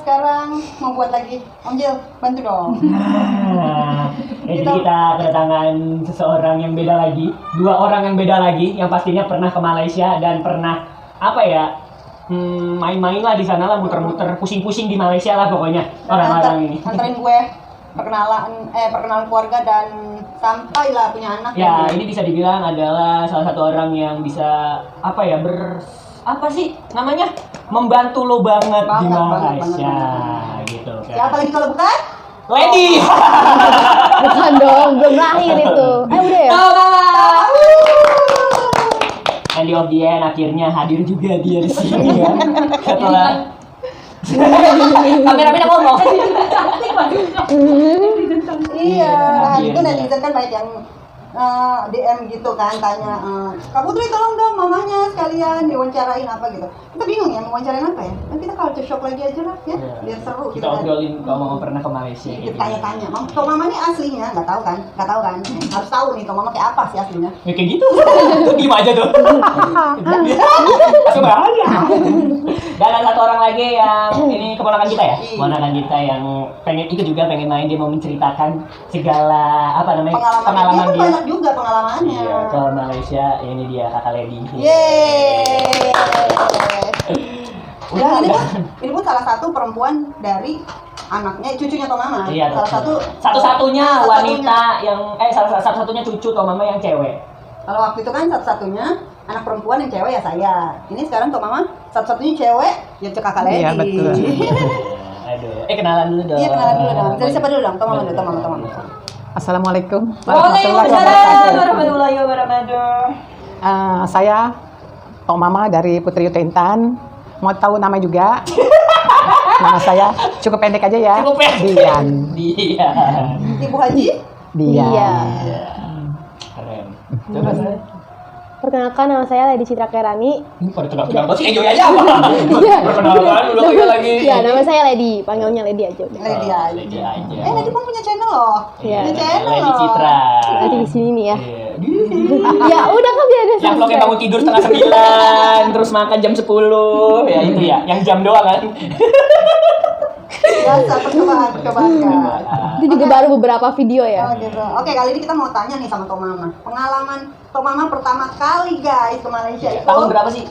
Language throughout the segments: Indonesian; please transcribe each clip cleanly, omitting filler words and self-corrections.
sekarang mau buat lagi. Om Jil, bantu dong. Jadi kita kedatangan seseorang yang beda lagi, dua orang yang beda lagi, yang pastinya pernah ke Malaysia dan pernah main-main lah di sana lah, muter-muter, pusing-pusing di Malaysia lah pokoknya orang-orang ini. Anterin gue perkenalan keluarga dan sampailah punya anak. Ya, ini bisa dibilang adalah salah satu orang yang bisa membantu lo banget di Malaysia gitu kan. Siapa lagi kalau bukan? Lady. Bukan dong, belum lahir itu. Udah ya? And the of the end akhirnya hadir juga dia di sini ya. Setelah kameramen ngomong. Iya, itu netizen kan banyak yang DM gitu kan, tanya Kak Putri tolong dong mamanya sekalian diwawancarain apa gitu. Kita bingung ya mau wawancarain apa ya. Kan kita culture shock lagi aja lah ya, biar seru. Kita obrolin kalau mama pernah ke Malaysia. Kita tanya-tanya, Tok Mama ini aslinya nggak tahu kan? Harus tahu nih Tok Mama kayak apa sih aslinya. Ya kayak gitu. Tuh diem aja tuh. Sebenarnya. Dan ada satu orang lagi yang ini keponakan kita ya. Keponakan kita yang pengen main, dia mau menceritakan segala pengalaman dia. Banyak juga pengalamannya. Iya, ke Malaysia. Ini dia Kakak Lady. Yeay. Ini pun salah satu perempuan dari anaknya, cucunya Tok Mama. Iya, satu-satunya wanita yang satu-satunya cucu Tok Mama yang cewek. Kalau waktu itu kan satu-satunya anak perempuan yang cewek ya saya. Ini sekarang Tok Mama satu-satunya cewek ya Kakak Lady. Iya, betul. Aduh, kenalan dulu dong. Iya, kenalan dulu dong. Jadi siapa dulu dong? Tok Mama. Assalamualaikum Warahmatullahi wabarakatuh. Saya Tok Mama dari Putri Yuta Intan. Mau tahu nama juga? Nama saya cukup pendek aja ya. Cukup pendek. Dian. Ibu Haji? Dian. Keren. Coba saya. Perkenalkan, nama saya Lady Citra Kerani. Ini pada kenal sih enjoy aja apa? Perkenalan dulu lagi. Ya, nama saya Lady, panggilnya Lady aja udah. Lady aja. Lady pun punya channel loh. Iya. Punya channel Lady loh. Citra. Nanti di sini nih ya. Iya. Ya, udah kan biar ada Yang vlognya bangun tidur setengah 9, terus makan jam 10, ya itu ya, yang jam doang kan. Biasa percobaan kan. Itu juga baru beberapa video ya. Oh gitu. Oke, kali ini kita mau tanya nih sama Tok Mama. Pengalaman Tok Mama pertama kali guys ke Malaysia itu. Tahun berapa sih?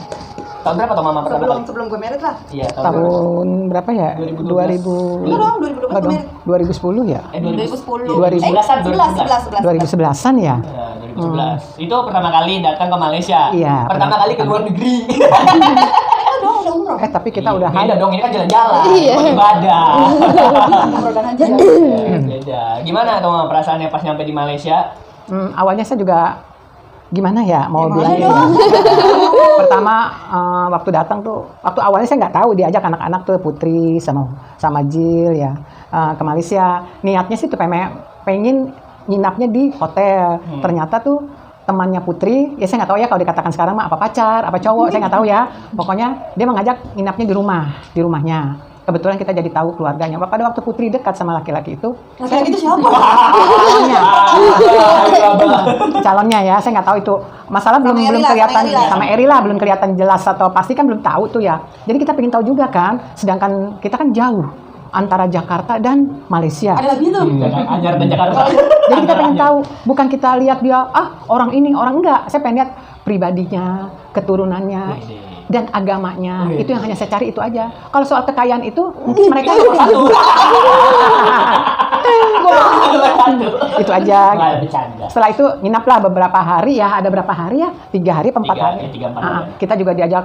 Tahun berapa Tok Mama pertama kali? Sebelum gue married lah. Iya, Tahun berapa ya? 2012. Iya dong, 2012 gue married. 2010 ya? 2010. 2011-an ya? 2011. Itu pertama kali datang ke Malaysia. Iya. Pertama kali ke luar negeri. Udah umroh. Tapi kita udah beda dong, ini kan jalan-jalan. Iya. Ibadah. Umrohkan aja. Beda. Gimana Tok Mama perasaannya pas nyampe di Malaysia? Awalnya saya juga gimana ya mau bilang pertama waktu datang tuh, waktu awalnya saya nggak tahu, diajak anak-anak tuh Putri sama Jill ya ke Malaysia. Niatnya sih tuh pengen nginapnya di hotel. Ternyata tuh temannya Putri, ya saya nggak tahu ya kalau dikatakan sekarang mah apa pacar, apa cowok, saya nggak tahu ya. Pokoknya dia mengajak nginapnya di rumahnya. Kebetulan kita jadi tahu keluarganya. Pada waktu Putri dekat sama laki-laki itu, Laki-laki itu siapa? calonnya ya, saya nggak tahu itu. Masalah belum kelihatan sama Eri lah, belum kelihatan jelas atau pasti kan belum tahu tuh ya. Jadi kita pengen tahu juga kan, sedangkan kita kan jauh antara Jakarta dan Malaysia. Ada lagi tuh. Anyar dan Jakarta. Jadi kita pengen tahu, bukan kita lihat dia orang ini, orang enggak. Saya pengen lihat pribadinya, keturunannya, dan agamanya. Itu yang hanya saya cari, itu aja. Kalau soal kekayaan itu mereka satu. itu aja. Nggak bercanda. Setelah itu nginaplah beberapa hari ya, ada berapa hari ya? 3 hari, 4 hari. 3-4 hari. Kita juga diajak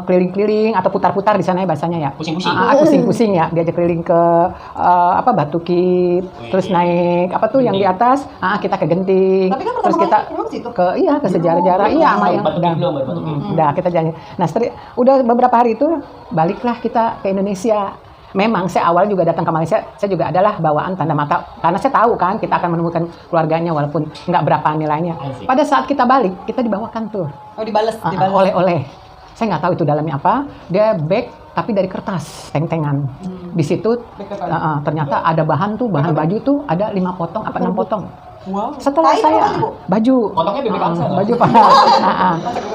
keliling-keliling atau putar-putar di sana ya bahasanya ya. Pusing-pusing. Pusing-pusing ya, diajak keliling ke Batu Kip, terus naik yang di atas, kita ke Genting. Tapi kan Terus kita ke sejarah-sejarah, sama yang udah kita jalan. Nah, udah beberapa hari itu baliklah kita ke Indonesia. Memang saya awal juga datang ke Malaysia, saya juga adalah bawaan tanda mata, karena saya tahu kan kita akan menemukan keluarganya walaupun nggak berapa nilainya. Pada saat kita balik, kita dibawakan tuh. Dibales. Oleh-oleh. Saya nggak tahu itu dalamnya apa. Dia bag tapi dari kertas, teng-tengan. Di situ ternyata ada bahan baju tuh ada 5 potong apa 6 potong. Wow. Setelah saya baju potongnya bebek angsa. Baju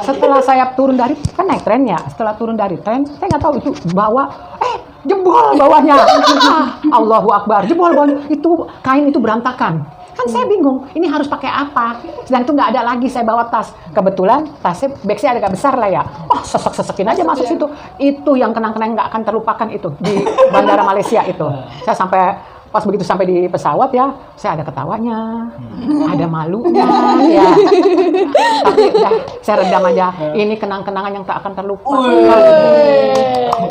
setelah saya turun dari, kan naik tren ya. Setelah turun dari tren, saya nggak tahu itu bawa jebol bawahnya. Allahu Akbar, jebol bawahnya. Itu kain itu berantakan. Kan saya bingung, ini harus pakai apa? Sedang itu nggak ada lagi, saya bawa tas. Kebetulan tasnya, bag saya agak besar lah ya. Wah, sesek-sesekin aja masuk situ. Itu yang kenang-kenang nggak akan terlupakan itu di Bandara Malaysia itu. Saya sampai pas begitu sampai di pesawat ya, saya ada ketawanya, ada malunya, ya. Tapi udah saya redam aja. Ini kenang-kenangan yang tak akan terlupakan.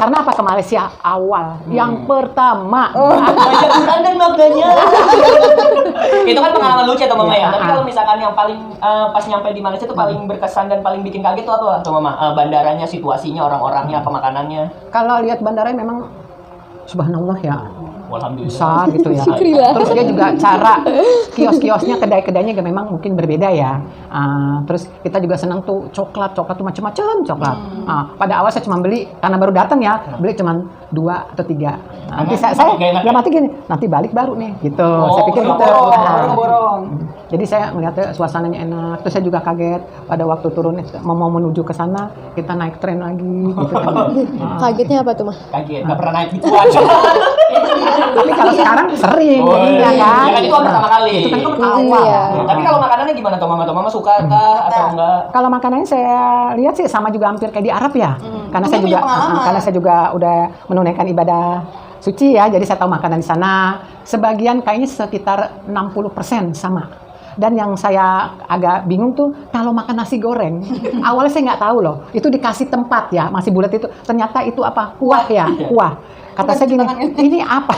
Karena apa, ke Malaysia awal, yang pertama. Baca dan maknanya. Itu kan pengalaman lucu tuh Mama ya. Tapi kalau misalkan yang paling pas nyampe di Malaysia tuh paling berkesan dan paling bikin kaget tuh apa tuh Mama? Bandaranya, situasinya, orang-orangnya, apa makanannya? Kalau lihat bandaranya memang subhanallah ya. Alhamdulillah. Besar gitu ya. Terus dia juga cara kios-kiosnya, kedai-kedainya juga memang mungkin berbeda ya. Terus kita juga senang tuh coklat tuh macam-macam coklat. Pada awal saya cuma beli karena baru datang ya, beli cuma 2 atau 3. Nanti saya nggak mati gini, nanti balik baru nih gitu. Saya pikir gitu. Borong. Jadi saya melihat suasananya enak. Terus saya juga kaget pada waktu turun mau menuju ke sana, kita naik tren lagi gitu kan. Kagetnya apa tuh, Mah? Kaget, nggak pernah naik gitu aja. Tapi kalau sekarang sering jadinya kan. Ya kan itu pertama kali. Itu kan awal. Iya. Tapi kalau makanannya gimana tuh Mama? Mama suka kah atau enggak? Kalau makanannya saya lihat sih sama juga hampir kayak di Arab ya. Karena saya juga udah menunaikan ibadah suci ya, jadi saya tahu makanan di sana. Sebagian kayaknya sekitar 60% sama. Dan yang saya agak bingung tuh kalau makan nasi goreng, awalnya saya nggak tahu loh, itu dikasih tempat ya, masih bulat itu, ternyata itu apa? Kuah ya, kuah. Kata saya gini, ini apa?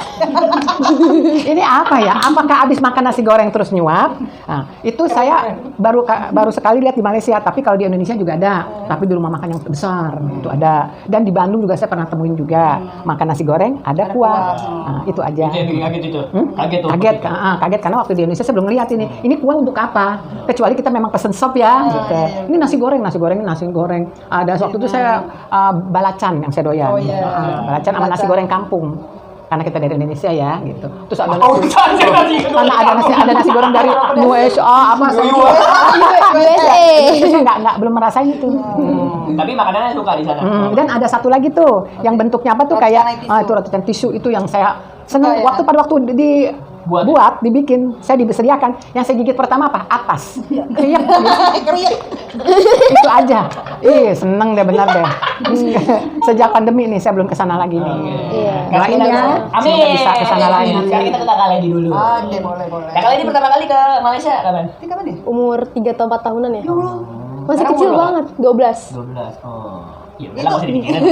Ini apa ya? Apakah habis makan nasi goreng terus nyuap? Nah, itu saya baru sekali lihat di Malaysia, tapi kalau di Indonesia juga ada. Tapi di rumah makan yang besar itu ada. Dan di Bandung juga saya pernah temuin juga makan nasi goreng ada kuah. Nah, itu aja. Itu yang bikin kaget itu. Kaget tuh. Kaget karena waktu di Indonesia saya belum lihat ini. Ini kuah untuk apa? Kecuali kita memang pesen sop ya. Gitu. Ini nasi goreng. Ada waktu itu saya balacan yang saya doyan. Balacan sama nasi goreng kampung, karena kita dari Indonesia ya gitu. Terus ada karena ada nasi goreng dari USA apa USA. itu saya nggak belum merasain itu. Tapi makanannya suka di sana. Dan ada satu lagi tuh yang bentuknya apa tuh kayak itu ratusan tisu itu yang saya seneng pada waktu dibikin, saya disediakan. Yang saya gigit pertama apa? Atas. Kriuk. Itu aja. Seneng deh benar deh. Sejak pandemi nih saya belum kesana lagi nih. Iya. Doain ya. Amin. Semoga bisa kesana lagi. Sekarang kita ke Kakak Lady dulu. Oke, boleh. Kakak Lady pertama kali ke Malaysia kapan? Ini kapan ya? Umur 3 atau 4 tahunan ya? Ya Allah. Masih Sekarang kecil umur banget, 12. 12. Oh. Ya udah lah masih dipikirin.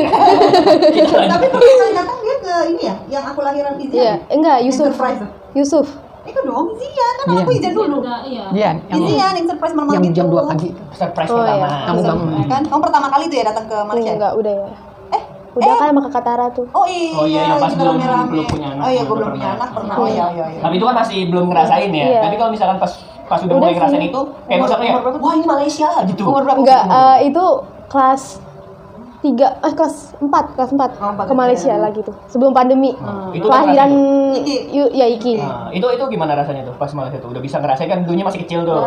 Tapi pertama kali datang dia ke ini ya, yang aku lahiran izin. Iya, enggak, Yusuf. Enterprise. Yusuf. Itu dong, Zian. Kan aku izin dulu. Iya, Zian, Enterprise malam yang gitu. jam 2 pagi. Surprise Oh, pertama. iya. Kamu bangun. Kan, kamu pertama kali tuh ya datang ke Malaysia? Enggak, udah ya. Udah kan sama kakak Tara tuh. Oh iya, Oh iya, yang pas kita belum rame-rame. punya anak. Oh iya, gue belum punya anak, pernah. Oh iya. Tapi itu kan masih belum ngerasain ya. Iya. Tapi kalau misalkan pas udah mulai Udah ngerasain sih. itu kayak misalnya wah ini Malaysia gitu. Umur berapa? Enggak, itu kelas 4 kelas 4 Oh, 4 ke Malaysia lagi tuh sebelum pandemi. Itu Kelahiran Iki. Iki. Nah, itu gimana rasanya tuh pas Malaysia tuh? Udah bisa ngerasain kan dunia masih kecil tuh.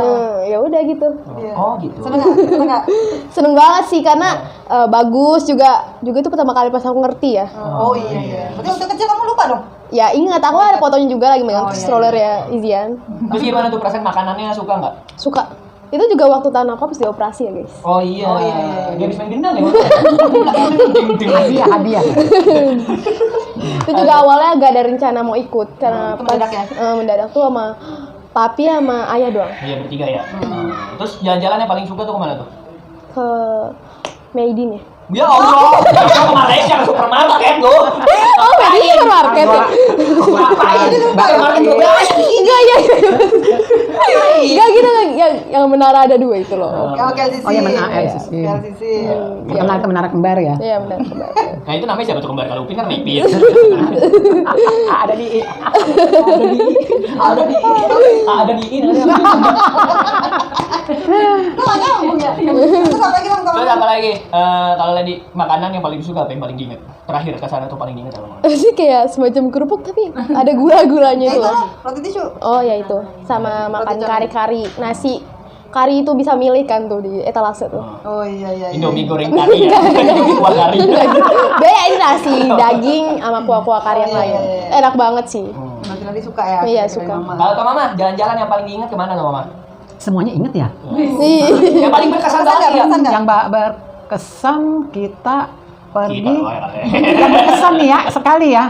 Ya udah gitu. Iya. Oh gitu. Seneng nggak? Seneng banget sih karena bagus juga itu pertama kali pas aku ngerti ya. Oh iya. Berarti waktu kecil kamu lupa dong? Ya ingat aku ada fotonya juga lagi megang Oh, iya, stroller ya Izian. Terus gimana tuh perasaan makanannya suka nggak? Suka. Itu juga waktu tahun aku habis dioperasi ya guys. Oh iya. Dia habis main gendang ya. Hadiah. Itu juga awalnya agak ada rencana mau ikut karena itu mendadak ya? Mendadak tuh sama papi sama ayah doang Iya bertiga ya. Terus jalan-jalan yang paling suka tuh kemana tuh? ke Meidin ya. Ya Allah, ke Malaysia ke supermarket loh. Oh, Meidin supermarket ya? Ngapain? Supermarket juga. Enggak ya. Enggak gitu yang menara ada 2 itu loh. Oke, LCC. Oh, yang LCC. LCC. Yang menara kembar ya. Iya benar. Nah itu namanya siapa tuh kembar kalau Upin kan Nepin. Ada di Ada di ini. Lu nggak nyambung ya? Terus apa lagi bang? Terus apa lagi? Kalau lagi makanan yang paling suka apa yang paling diingat? Terakhir ke sana tuh paling diingat apa? Sih kayak semacam kerupuk tapi ada gula-gulanya Ya itu itu loh. loh, roti tisu. Oh ya itu sama makan Roti canai. kari-kari nasi Kari itu bisa milih kan tuh di etalase tuh. Oh iya. Indomie goreng kari ya. Indomie kuah kari. Beda ini nasi daging sama kuah-kuah kari yang Oh, lain. iya. Enak banget sih. Nanti suka ya. Iya, dari suka. Mama. Kalau ke Mama, jalan-jalan yang paling diingat kemana tuh Mama? Semuanya inget ya. Yang paling berkesan Berkesan banget ya? nggak? Berkesan nggak? Yang berkesan kita pergi. Gila, Yang berkesan nih ya sekali ya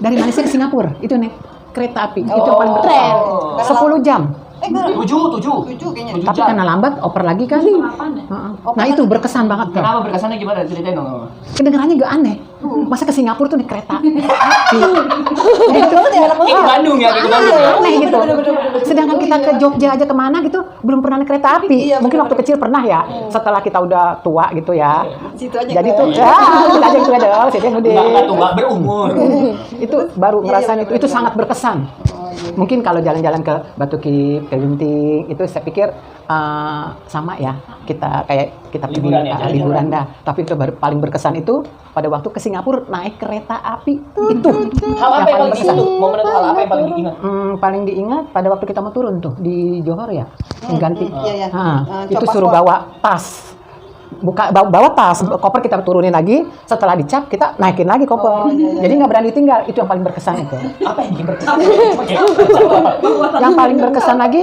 dari Malaysia ke Singapura itu nih kereta api itu yang paling berkesan. Keren. 10 jam. Enggak. 7 7 kayaknya. Tapi karena lambat oper lagi kan. Heeh. Nah itu berkesan banget kan. Kenapa berkesannya gimana? Ceritain dong Mama. Kedengarannya gak aneh. Masa ke Singapura tuh naik kereta api. Itu ya anak Ini Bandung ya, ini Bandung ya. Aneh gitu. Sedangkan kita ke Jogja aja kemana gitu belum pernah naik kereta api. Iya, Mungkin waktu kecil pernah ya. Setelah kita udah tua gitu ya. Situ aja. Jadi gue. tuh ya kita aja gitu dong. Situ yang mudik. Enggak tua, berumur. Itu baru ngerasain iya, itu. Itu sangat berkesan. Mungkin kalau jalan-jalan ke Batu Kip, ke Linting, itu saya pikir sama ya kita kayak kita pergi Liburan ya, jalan-jalan. liburan dah. Tapi itu baru paling berkesan itu pada waktu ke Singapura naik kereta api itu. Hal apa yang paling berkesan. diingat tuh? Momen itu hal apa yang paling diingat? Paling diingat pada waktu kita mau turun tuh di Johor ya, ganti. Iya. Itu Cop suruh paspor. bawa tas. Bawa tas, koper kita turunin lagi, setelah dicap kita naikin lagi koper. Jadi nggak berani tinggal, itu yang paling berkesan itu. Apa yang bikin berkesan? Oke. Yang paling berkesan lagi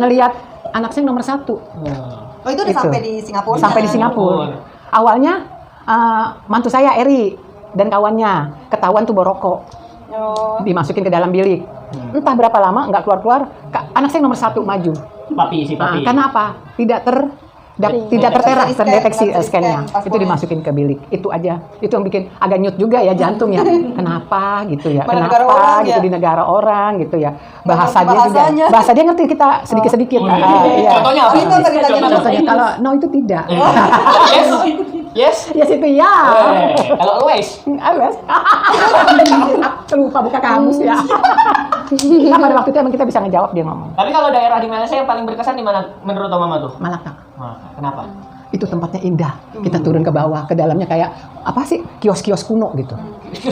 ngelihat anak saya nomor 1. Oh itu udah Itu. sampai di Singapura. Sampai di Singapura. Awalnya mantu saya Eri dan kawannya ketahuan tuh bawa rokok, Oh. dimasukin ke dalam bilik. Entah berapa lama nggak keluar, anak saya nomor 1 maju. Papi, si papi. Karena apa? Tidak terdeteksi Terdeteksi scan-nya. scan, Itu dimasukin ke bilik. Itu aja. Itu yang bikin agak nyut juga ya jantung ya. Kenapa gitu ya? Mana negara Kenapa orang, gitu ya? di negara orang gitu ya? Bahasa dia juga. bahasanya. Bahasa dia ngerti kita sedikit-sedikit. Iya. Contohnya apa? Oh, itu tadi tanya Contohnya. Contohnya kalau no itu tidak. Yes. Yes. Ya situ ya. Kalau always. Awas. Lupa buka kamus ya. Nah, pada waktu itu emang kita bisa ngejawab dia ngomong. Tapi kalau daerah di Malaysia yang paling berkesan di mana menurut Mama tuh? Malaka. Kenapa? Itu tempatnya indah. Kita turun ke bawah, ke dalamnya kayak apa sih? Kios-kios kuno gitu.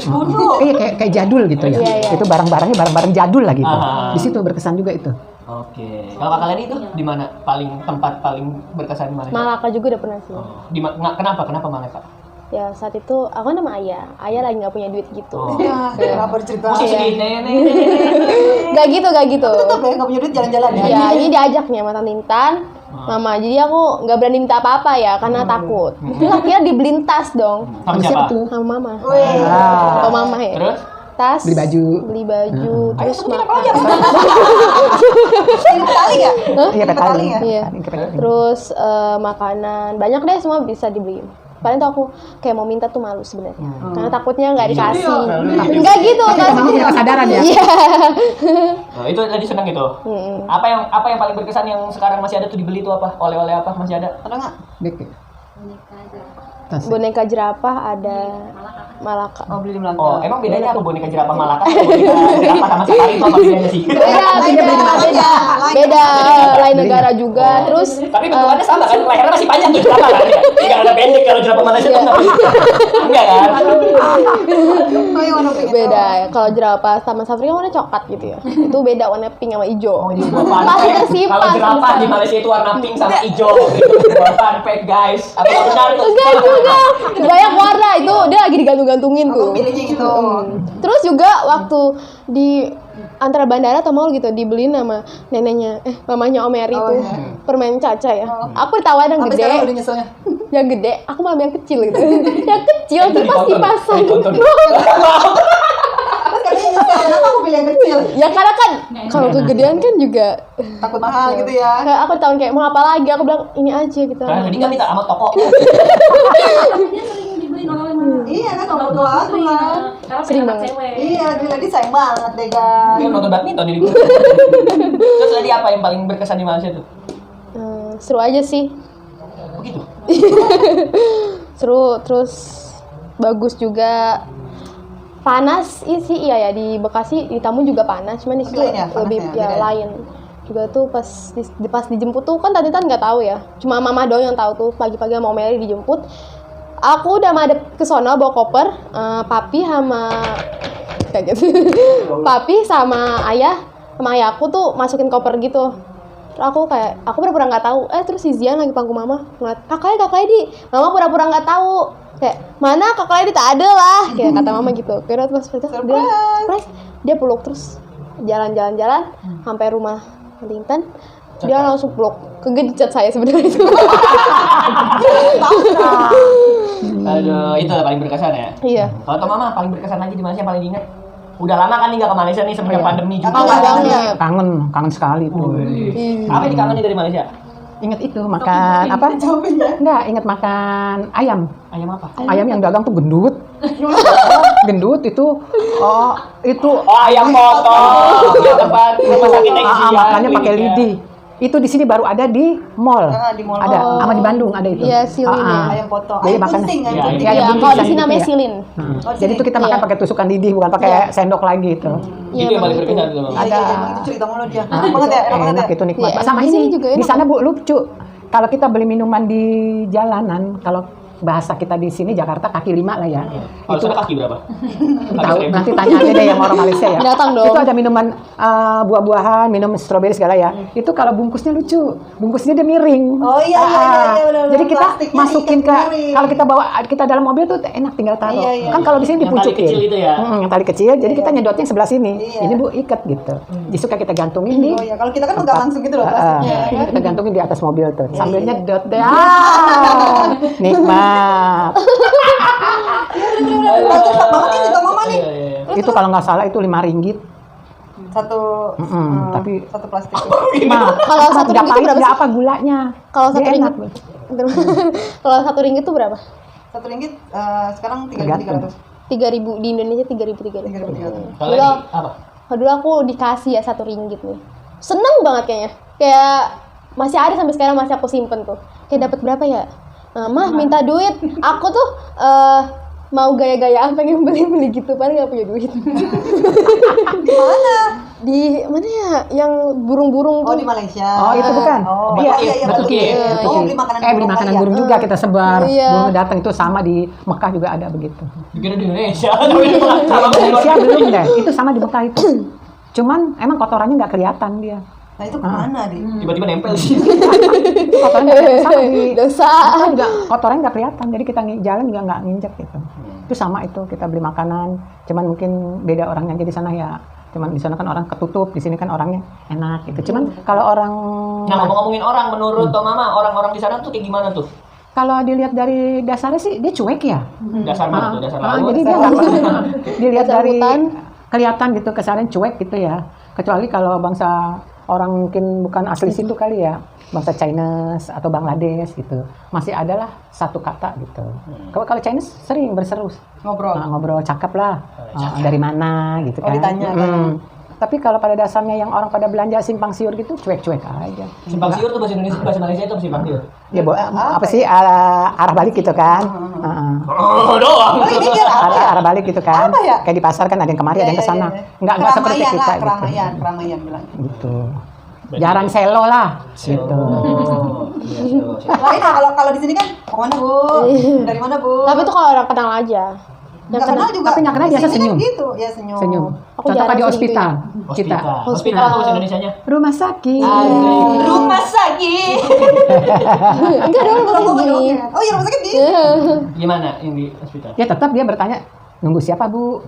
Kuno. Iya kayak jadul gitu ya. Iya, iya. Itu barang-barangnya barang-barang jadul lah gitu. Ah. Di situ berkesan juga itu. Oke. Kalau Kakak Leni itu di mana tempat paling berkesan di Malaysia? Malaka juga udah pernah sih. Kenapa Malaka? Ya saat itu aku kan sama ayah. Ayah lagi nggak punya duit gitu. Ya, kenapa cerita? Mesti sedih nenek. Gak gitu. Tetap ya nggak punya duit jalan-jalan ya. Ya ini diajaknya sama Tante Intan, Mama. Jadi aku nggak berani minta apa-apa ya karena takut. Itu akhirnya dibeliin tas dong Sama siapa? sama Mama. Wih. Atau Mama ya. Terus? Tas. Beli baju. Beli baju. Ayo Terus sebutin apa makan. aja? Ini petali ya? Iya petaling ya? Iya. Terus makanan banyak deh semua bisa dibeliin. Paling tuh aku kayak mau minta tuh malu sebenarnya, karena takutnya nggak dikasih. Enggak gitu kan? Kamu punya kesadaran ya. Iya. Itu tadi senang gitu. Apa yang paling berkesan yang sekarang masih ada tuh dibeli tuh apa? Oleh-oleh apa masih ada? Ada nggak? Dik. Tas. Boneka jerapah ada Malaka. Oh beli di Melaka. Oh, emang bedanya apa boneka jerapah Malaka sama boneka jerapah sama safari itu apa bedanya sih? Beda lain negara juga. Terus Tapi bentukannya sama kan? Lehernya masih panjang tuh jerapah kan? Enggak ada pendek kalau jerapah Malaysia tuh enggak kan? Oh yang warna pink itu. beda ya. Kalau jerapah sama safari kan warna coklat gitu ya. Itu beda warna pink sama hijau. Fun Masih fact, tersimpan. kalau jerapah di Malaysia itu warna pink sama hijau gitu. Fun fact guys. Apa yang benar itu? Enggak juga. Banyak warna itu dia lagi digantung-gantungin tuh. Aku pilihnya gitu. Terus juga waktu di antara bandara atau mall gitu dibeliin sama neneknya mamanya Om Eri tuh permen caca ya. Aku ditawarin yang Sampai gede. sekarang udah nyeselnya. Yang gede, aku malah yang kecil gitu. Yang kecil tuh pasti pasang. Ditonton. Terus katanya nyesel, kenapa aku pilih yang kecil? Ya karena kan kalau kegedean kan juga Takut mahal gitu ya. kayak aku tahun kayak mau apa lagi, aku bilang ini aja gitu. Karena tadi kan minta sama toko. Iya kan nomor 2 tuh kan. Sering banget. Iya, lagi sayang banget deh guys. Dia nonton badminton ini. Terus tadi apa yang paling berkesan di Malaysia tuh? Seru aja sih. Begitu. Seru, terus bagus juga. Panas sih iya ya, di Bekasi di Tamu juga panas, cuman di situ Lain ya, lebih panasnya, ya beda ya? lain. Juga tuh pas dijemput tuh kan tadi nggak tahu ya, cuma mama doang yang tahu tuh pagi-pagi sama Mary dijemput. Aku udah madep ke sono bawa koper, papi sama kayak gitu. Papi sama ayahku tuh masukin koper gitu. Aku pura-pura nggak tahu. Terus si Zian lagi pangku mama ngeliat kakaknya di. Mama pura-pura nggak tahu. Kayak mana kakaknya di tak ada lah. Kayak kata mama gitu. Kira pas dia surprise. Dia peluk terus jalan-jalan sampai rumah Lintan. Dia langsung peluk. Kegejat saya sebenarnya itu. Aduh, itu paling berkesan ya. Iya. Kalau mama paling berkesan lagi di Malaysia paling ingat. Udah lama kan tinggal ke Malaysia nih semenjak pandemi juga. Kangen sekali tuh. Apa yang dikangenin dari Malaysia? Ingat itu makan apa? Enggak, ingat makan ayam. Ayam apa? Ayam yang dagang tuh gendut. Gendut itu itu Ayam potong. Tempat rumah sakitnya isian. makannya pakai lidi. Itu di sini baru ada di mall. Di mall. Ada, sama di Bandung ada itu. Iya, silin ya. Ayam potong. Jadi Ayam makan- bunting, ayam Iya, bunting. iya. Iya, bunting kalau di gitu sini namanya ya. silin. Jadi itu kita makan Iya. pakai tusukan lidi, bukan pakai sendok lagi itu. Itu yang paling berkesan tuh. Iya, Ada. iya, emang itu cerita mulu dia. Enak banget ya, enak banget Enak ya. itu nikmat. Iya, Sama di sini ini juga di enak. sana Bu lucu. Kalau kita beli minuman di jalanan, kalau bahasa kita di sini Jakarta kaki 5 lah ya. Kalau sana kaki berapa? Tahu, nanti tanya aja deh yang orang Malaysia ya. Datang dong. Itu ada minuman buah-buahan, minum stroberi segala ya. Itu kalau bungkusnya lucu, bungkusnya dia miring. Oh, iya, benar. Jadi kita Plastiknya masukin ikat ke miring. kalau kita bawa kita dalam mobil tuh enak tinggal taruh. Iya. Kan kalau di sini Yang tali dipucukin. kecil itu ya? Yang tali kecil, jadi kita nyedotnya yang sebelah sini. Iya. Ini Bu ikat gitu. Disuka kita gantungin di Oh iya, kalau kita kan nggak langsung gitu loh plastiknya. ini kita gantungin di atas mobil tuh. Sambil iya. nyedot deh. Nikmat. Culture shock banget ini sama mama nih. Itu kalau nggak salah itu RM5. Satu Tapi satu plastik. Kalau satu nggak ringgit pahit, berapa nggak sih? apa gulanya. Kalau Dia satu ringgit, enak. kalau satu ringgit tuh berapa? Satu ringgit sekarang Tergantung. 3.300. 3.000 di Indonesia 3.300. 3.300. Kalau lagi apa? Dulu aku dikasih ya 1 ringgit nih. Seneng banget kayaknya. Kayak masih ada sampai sekarang masih aku simpen tuh. Kayak dapat berapa ya? Mah minta duit. Aku tuh mau gaya-gayaan pengen beli-beli gitu padahal nggak punya duit. Di mana? Di mana ya? Yang burung-burung Oh, tuh. di Malaysia. Oh itu bukan? Oh, Iya, iya, iya, Batu betul. Kit. Oh, beli makanan beli makanan burung juga kita sebar. Iya. Burung datang itu sama di Mekah juga ada begitu. Dikira di Indonesia. Tapi sama Indonesia belum deh. Itu sama di Mekah itu. Cuman emang kotorannya nggak kelihatan dia. Nah, itu kemana, Di? tiba-tiba nempel sih. Itu kotorannya nggak kelihatan. Sama di Dosa. Mekah juga kotorannya nggak kelihatan. Jadi kita jalan juga nggak nginjek gitu. Itu sama itu kita beli makanan. Cuman mungkin beda orangnya aja di sana ya. Cuman di sana kan orang ketutup, di sini kan orangnya enak gitu. Cuman kalau orang Nah, ngomong-ngomongin orang, menurut Tom Mama, orang-orang di sana tuh kayak gimana tuh? kalau dilihat dari dasarnya sih dia cuek ya. Dasar mana tuh? Dasar laut? Jadi dia nggak dilihat Dasar dari hutan. kelihatan gitu kesannya cuek gitu ya. Kecuali kalau bangsa orang mungkin bukan asli situ kali ya, bangsa Chinese atau Bangladesh gitu, masih adalah satu kata gitu. Kalau Chinese sering berseru, Ngobrol. ngobrol cakep lah, dari mana gitu Oh, kan. ditanya kan. Tapi kalau pada dasarnya yang orang pada belanja simpang siur gitu cuek-cuek aja. Simpang siur tuh bahasa Indonesia, bahasa Malaysia itu apa simpang siur? Ya apa sih arah balik gitu kan? Heeh. Oh, doang. Oh, ini kira apa ya? Arah balik gitu kan? Apa ya? Kayak di pasar kan ada yang kemari, ada yang ke sana. Nggak seperti Keramaian kita lah, gitu. keramaian bilang. Gitu. Jarang selo lah gitu. Oh, gitu. Lain kalau di sini kan kemana, Bu? Dari mana, Bu? Tapi itu kalau orang kenal aja. Yang Nggak kenal juga. tapi nggak kenal Di biasa sini senyum. Kan gitu, ya senyum. Senyum. Aku Contoh jarang kan di sering hospital. Kita Hospital apa bahasa Indonesianya? rumah sakit. Rumah sakit. Enggak dong, Kalau kalau ngomong gini. dong. Oh, iya rumah sakit di. Gimana yang di hospital? Ya tetap dia bertanya nunggu siapa Bu?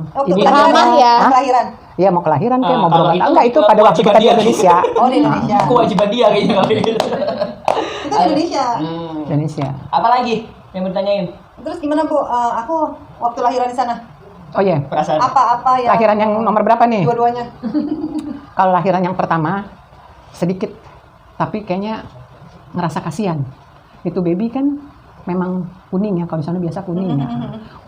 Oh, Ibu kelahiran ramah ya. Hah? Kelahiran. Iya mau kelahiran kayak mau Kalau berobat. itu Enggak itu pada waktu kita di kewajiban dia. Indonesia. Oh, di Indonesia. Kewajiban dia kayaknya kali. Itu di Indonesia. Indonesia. Apa lagi yang bertanyain? Terus gimana, Bu? Aku waktu lahiran di sana. Oh iya. Perasaan. Apa ya? Lahiran yang nomor berapa nih? Dua-duanya. Kalau lahiran yang pertama sedikit, tapi kayaknya ngerasa kasihan. Itu baby kan memang kuning ya, kalau di sana biasa kuning ya.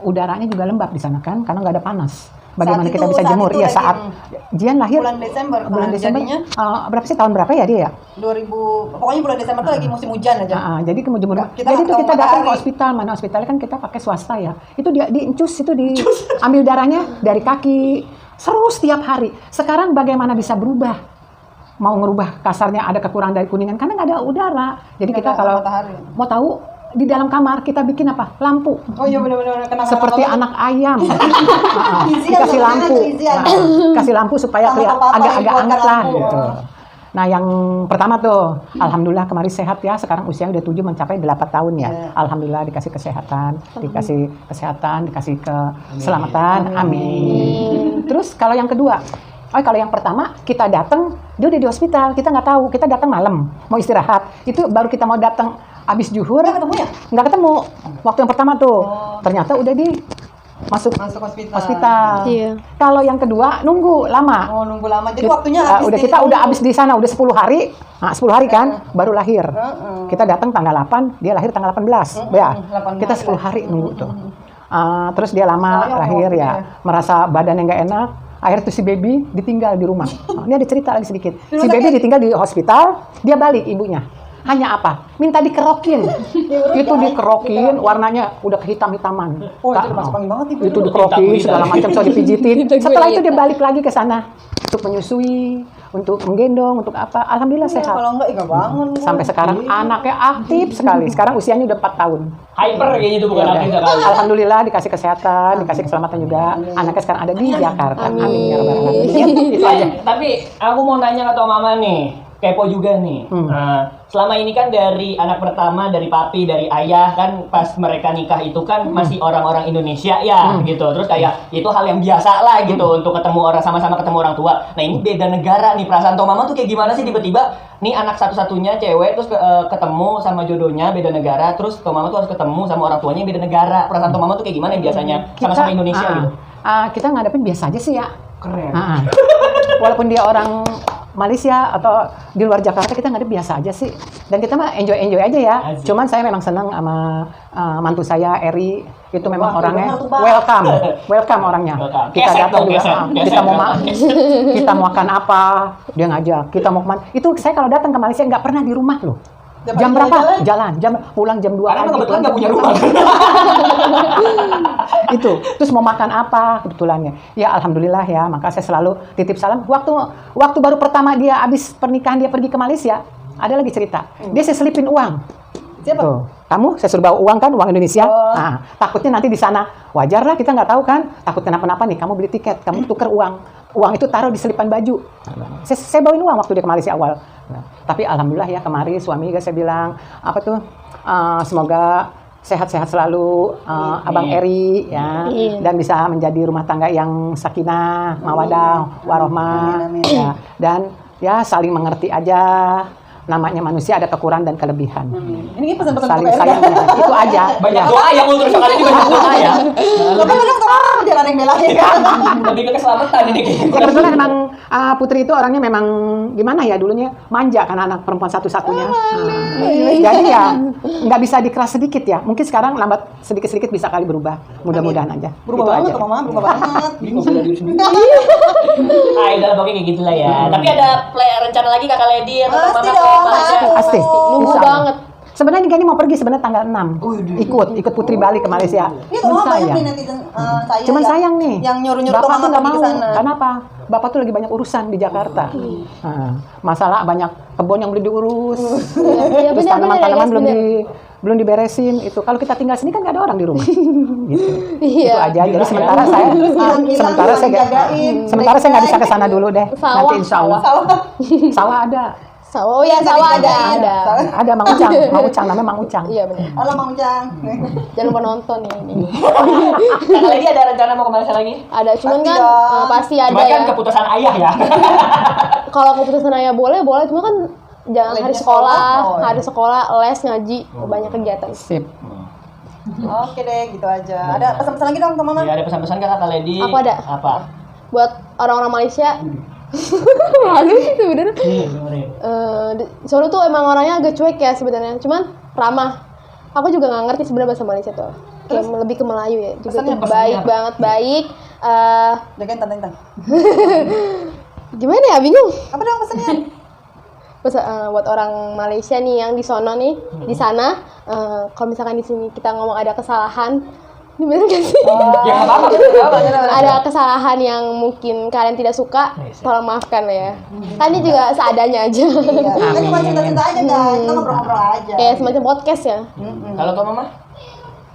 Udaranya juga lembab di sana kan, karena nggak ada panas. Bagaimana Saat kita itu- bisa saat jemur? itu Iya lagi, saat Jian lahir bulan Desember kan, bulan Desember. jadinya Berapa sih tahun berapa ya dia ya? 2000, pokoknya bulan Desember tuh lagi musim hujan aja. Jadi kamu jemur. Kita Jadi itu nggak kita tahu datang ke matahari. hospital, mana hospitalnya kan kita pakai swasta ya. Itu dia diincus itu ambil darahnya dari kaki. Seru setiap hari. Sekarang bagaimana bisa berubah? Mau ngerubah kasarnya ada kekurangan dari kuningan karena nggak ada udara. Jadi Nggak kita ada kalau matahari. mau tahu di dalam kamar kita bikin apa? Lampu. Oh iya benar-benar kena Seperti anak ayam. Isian Dikasih dong, lampu. isian. Kasih lampu supaya Sama papa agak-agak dibuatkan anget lah lampu. gitu. Nah, yang pertama tuh, alhamdulillah kemarin sehat ya. Sekarang usianya udah 7 mencapai 8 tahun ya. Alhamdulillah dikasih kesehatan, dikasih keselamatan. Amin. Terus kalau yang kedua, kalau yang pertama kita datang, dia udah di hospital, kita nggak tahu, kita datang malam, mau istirahat. Itu baru kita mau datang habis zuhur. Nggak ketemu ya? Nggak ketemu. Waktu yang pertama tuh, ternyata udah masuk hospital. Iya. Kalau yang kedua nunggu lama. Oh, nunggu lama. Jadi waktunya habis. Udah kita udah habis di sana udah 10 hari. Nah, 10 hari kan baru lahir. Kita datang tanggal 8, dia lahir tanggal 18. Ya. 18 Kita 10 hari nunggu tuh. Terus dia lama lahir ya, merasa badannya nggak enak. Akhirnya tuh si baby ditinggal di rumah. Ini ada cerita lagi sedikit. Si baby ditinggal di hospital, dia balik ibunya. Hanya apa? Minta dikerokin. Itu dikerokin, warnanya udah kehitam-hitaman. Oh, itu masuk angin banget Ibu. Itu dikerokin, segala macam, so dipijitin. Setelah itu dia balik lagi ke sana untuk menyusui, untuk menggendong, untuk apa. Alhamdulillah sehat. Kalau enggak bangun. Sampai sekarang anaknya aktif sekali. Sekarang usianya udah 4 tahun. Hyper kayaknya itu bukan Ya, aktif sekali. Alhamdulillah dikasih kesehatan, dikasih keselamatan juga. Anaknya sekarang ada di Jakarta. Amin ya rabbal alamin. Itu aja. Tapi aku mau nanya ke Tua Mama nih, kepo juga nih. Selama ini kan dari anak pertama, dari papi, dari ayah kan pas mereka nikah itu kan masih orang-orang Indonesia ya gitu. Terus kayak itu hal yang biasa lah gitu untuk ketemu orang, sama-sama ketemu orang tua. Nah ini beda negara nih, perasaan Tua Mama tuh kayak gimana sih tiba-tiba nih anak satu-satunya cewek terus ketemu sama jodohnya beda negara, terus Tua Mama tuh harus ketemu sama orang tuanya beda negara. Perasaan Tua Mama tuh kayak gimana biasanya sama-sama Indonesia gitu? Kita ngadepin biasa aja sih ya. Keren. Walaupun dia orang Malaysia atau di luar Jakarta, kita ngadep biasa aja sih. Dan kita mah enjoy aja ya. Asik. Cuman saya memang senang sama mantu saya Eri, itu memang Wah, orangnya bener tuh, Bang. welcome orangnya. Welcome. Kita Keset datang dong, juga, keset. kita mau kita mau makan apa, dia ngajak. Kita mau kemana? Itu saya kalau datang ke Malaysia nggak pernah di rumah loh. Jam berapa? Jalan. Pulang jam 2 Karena pagi. kebetulan nggak punya rumah. Itu terus mau makan apa kebetulannya ya, alhamdulillah ya. Maka saya selalu titip salam. Waktu baru pertama dia habis pernikahan, dia pergi ke Malaysia, ada lagi cerita, dia saya selipin uang. Siapa? Tuh, kamu saya suruh bawa uang kan, uang Indonesia. Nah, takutnya nanti di sana wajar lah, kita nggak tahu kan, takut kenapa-napa nih, kamu beli tiket, kamu tuker uang itu taruh di selipan baju. Saya bawain uang waktu dia ke Malaysia awal. Nah, tapi alhamdulillah ya, kemarin suami saya bilang apa tuh, semoga sehat-sehat selalu Abang Eri ya, dan bisa menjadi rumah tangga yang sakinah, mawadah, warohmah ya, dan ya saling mengerti aja. Namanya manusia ada kekurangan dan kelebihan. Ini pesan-pesan Saling untuk sayang ya. Itu aja. Banyak doa ya ultra sekali ini, banyak doa ya. Tapi kadang jangan ada yang belain. Lebih ke keselamatan ini kayaknya. Kebetulan emang Putri itu orangnya memang gimana ya, dulunya manja karena anak perempuan satu-satunya. Jadi ya nggak bisa dikeras sedikit ya. Mungkin sekarang lambat sedikit-sedikit bisa kali berubah. Mudah-mudahan aja. Berubah Itu banget aja. tuh Mama, berubah banget. Bingung bela diri sendiri. Udah lah pokoknya kayak gitulah ya. Tapi ada rencana lagi Kakak Lady atau Tua Pasti Mama ke dong, Malaysia? Pasti. Nunggu Insya Allah. banget. Sebenarnya ini mau pergi sebenarnya tanggal 6. Ikut Putri balik ke Malaysia. Ini tuh Mama banyak nih netizen saya. Cuman sayang nih. Yang nyuruh-nyuruh Bapak Mama tuh nggak pergi mau. ke sana. Kenapa? Bapak tuh lagi banyak urusan di Jakarta. Masalah banyak kebun yang belum diurus. Iya, Terus benar, tanaman-tanaman benar, belum diberesin. Itu kalau kita tinggal sini kan nggak ada orang di rumah. Gitu. Iya. Itu aja. Jadi sementara saya nggak bisa ke sana dulu deh. Sawah. Nanti insya Allah. Sawah ada. Sawah, ya sawah ada. Ada Mang Ucang namanya Mang Ucang. Iya benar. Halo Mang Ujang. Jangan lupa nonton ya ini. Kakak Lady ada rencana mau ke Malaysia lagi? Ada, cuman Pasti kan dong. pasti ada Cuma kan ya. keputusan ayah ya. Kalau keputusan ayah boleh, cuma kan jangan hari Lagi sekolah, sekolah, hari sekolah, les, ngaji, banyak kegiatan. Sip. Oke deh, gitu aja. Ada pesan-pesan lagi dong, Mama? Ya ada pesan-pesan ke Kakak Lady. Aku ada. Apa? Buat orang-orang Malaysia, malu sih sebenarnya. Di Solo tuh emang orangnya agak cuek ya sebenarnya, cuman ramah. Aku juga nggak ngerti sebenarnya bahasa Malaysia tuh, kayak lebih ke Melayu ya. Juga tuh Pesannya baik apa? banget, baik. Jagain tante-tante. Gimana ya, bingung. Apa dong pesannya? Buat orang Malaysia nih yang di sono nih, di sana, kalau misalkan di sini kita ngomong ada kesalahan, gimana gak sih? Ya nggak apa-apa. Ada kesalahan yang mungkin kalian tidak suka, tolong maafkan lah ya. Kan ini juga seadanya aja. Iya. Kita cuma cerita-cerita aja guys, kita ngobrol-ngobrol aja. Kayak semacam podcast ya. Kalau Tua Mama?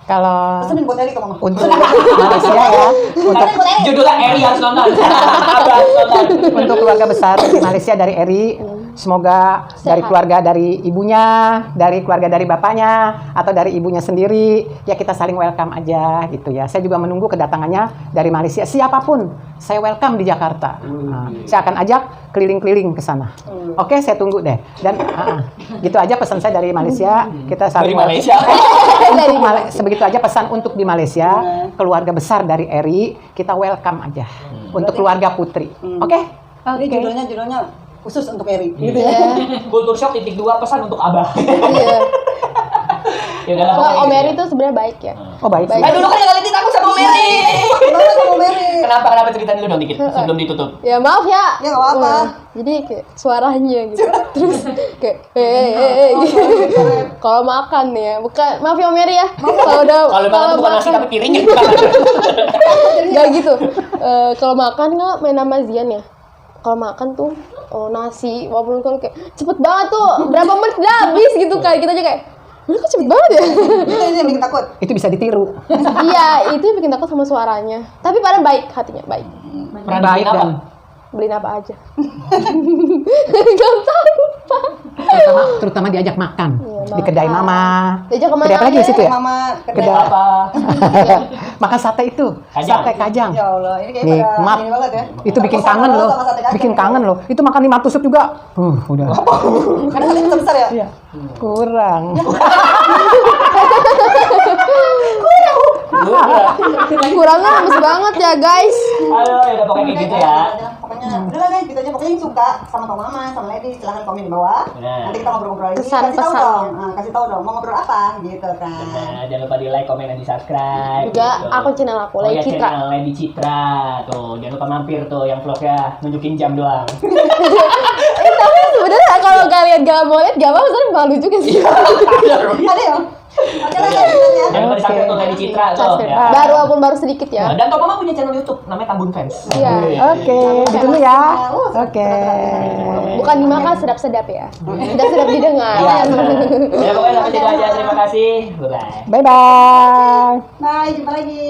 Kalau Pesenin buat Eri ke Mama. untuk Malaysia ya, untuk Judulnya Eri harus nonton. Abah harus nonton. untuk keluarga besar di Malaysia dari Eri, semoga dari keluarga dari ibunya, dari keluarga dari bapaknya, atau dari ibunya sendiri, ya kita saling welcome aja gitu ya. Saya juga menunggu kedatangannya dari Malaysia. Siapapun, saya welcome di Jakarta. Nah, saya akan ajak keliling-keliling ke sana. Oke, saya tunggu deh. Dan gitu aja pesan saya dari Malaysia. Kita Dari saling Malaysia. sebegitu aja pesan untuk di Malaysia, keluarga besar dari Eri, kita welcome aja untuk keluarga Putri. Oke? Ini judulnya khusus untuk Eri. Gitu Iya. ya. Kultur shock titik 2 pesan untuk Abah. Iya. Ya udah lah. Kalau pokoknya Om Eri gitu. tuh sebenarnya baik ya. Oh baik. Baik. Dulu kan yang ngeliatin aku sama Mary. Kenapa sama Mary? Kenapa cerita dulu dong dikit sebelum ditutup. Ya maaf ya. Ya, nggak apa-apa. Nah, jadi kayak suaranya gitu. Terus kayak gitu. Kalau makan nih ya, bukan maaf ya Om Mary ya. Kalau udah Kalau makan tuh bukan nasi tapi piring ya. Gak gitu. Kalau makan nggak main sama Zian ya. Kalau makan tuh nasi, walaupun kalau kayak cepet banget tuh, berapa menit udah habis gitu kan. Kita aja kayak, kok cepet banget ya? Itu yang bikin takut. Itu bisa ditiru. Iya, itu yang bikin takut sama suaranya. Tapi pada baik hatinya, baik. Pernah Baik bikin apa? dan Beliin apa aja. Gak tahu lupa. terutama diajak makan Iya, di kedai makan. mama. Diajak kemana Kedai apa lagi di aja? situ ya? Mama Kedai Apa? makan sate itu, Kajang. sate kajang. Ya Allah, ini kayak Nikmat. pada ini banget ya. Itu bikin Aku kangen sama loh, sama sate kacang. bikin kangen loh. Itu makan 5 tusuk juga. Udah. Karena sate besar ya. Iya. Kurang. Kurangnya habis banget ya guys. Halo, ya udah pokoknya kayak gitu ya. Pokoknya udah lah guys, gitu aja. Pokoknya yang suka sama Pak Mama, sama Lady, silahkan komen di bawah. Benar. Nanti kita ngobrol-ngobrol lagi. Kesan Kasih tahu pesannya. dong, kasih tahu dong mau ngobrol apa gitu kan. Nah, jangan lupa di like, komen, dan di subscribe. Juga gitu. akun channel aku, Oh Lady ya, Citra. channel Lady Citra. Tuh, jangan lupa mampir tuh yang vlognya nunjukin jam doang. Tapi sebenarnya kalau kalian gak mau lihat gak apa-apa, soalnya malu juga sih. Ada ya? Oke lah guys, gitu ya. Jangan lupa di subscribe tuh Lady Citra tuh. Ya. Baru walaupun baru sedikit ya. Dan Tok Mama punya channel YouTube namanya Tambun Fans. Iya. Oke, gitu dulu ya. Oke. Bukan dimakan sedap-sedap ya. Sedap-sedap didengar. Ya, pokoknya sampai situ aja. Terima kasih. Bye bye. Bye bye. Bye, jumpa lagi.